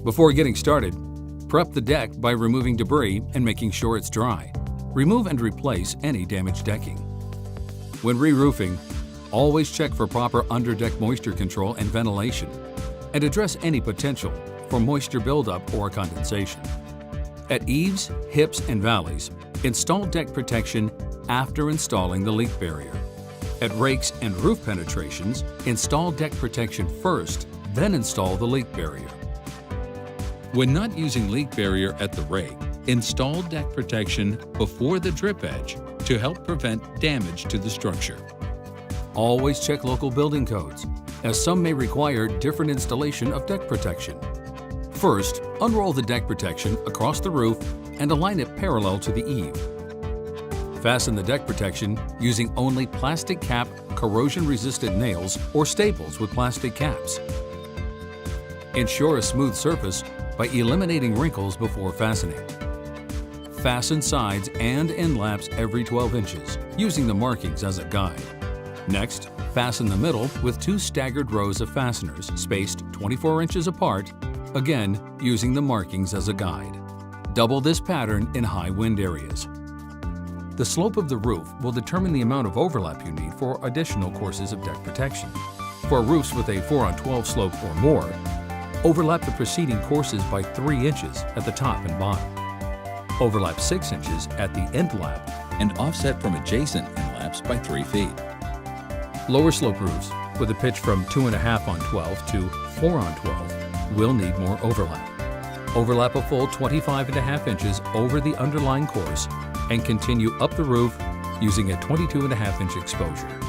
Before getting started, prep the deck by removing debris and making sure it's dry. Remove and replace any damaged decking. When re-roofing, always check for proper under-deck moisture control and ventilation, and address any potential for moisture buildup or condensation. At eaves, hips, and valleys, install deck protection after installing the leak barrier. At rakes and roof penetrations, install deck protection first, then install the leak barrier. When not using leak barrier at the rake, install deck protection before the drip edge to help prevent damage to the structure. Always check local building codes, as some may require different installation of deck protection. First, unroll the deck protection across the roof and align it parallel to the eave. Fasten the deck protection using only plastic cap corrosion-resistant nails or staples with plastic caps. Ensure a smooth surface by eliminating wrinkles before fastening. Fasten sides and end laps every 12 inches, using the markings as a guide. Next, fasten the middle with 2 staggered rows of fasteners spaced 24 inches apart, again using the markings as a guide. Double this pattern in high wind areas. The slope of the roof will determine the amount of overlap you need for additional courses of deck protection. For roofs with a 4-on-12 slope or more, overlap the preceding courses by 3 inches at the top and bottom. Overlap 6 inches at the end lap and offset from adjacent end laps by 3 feet. Lower slope roofs with a pitch from 2.5-on-12 to 4-on-12 will need more overlap. Overlap a full 25.5 inches over the underlying course and continue up the roof using a 22.5-inch exposure.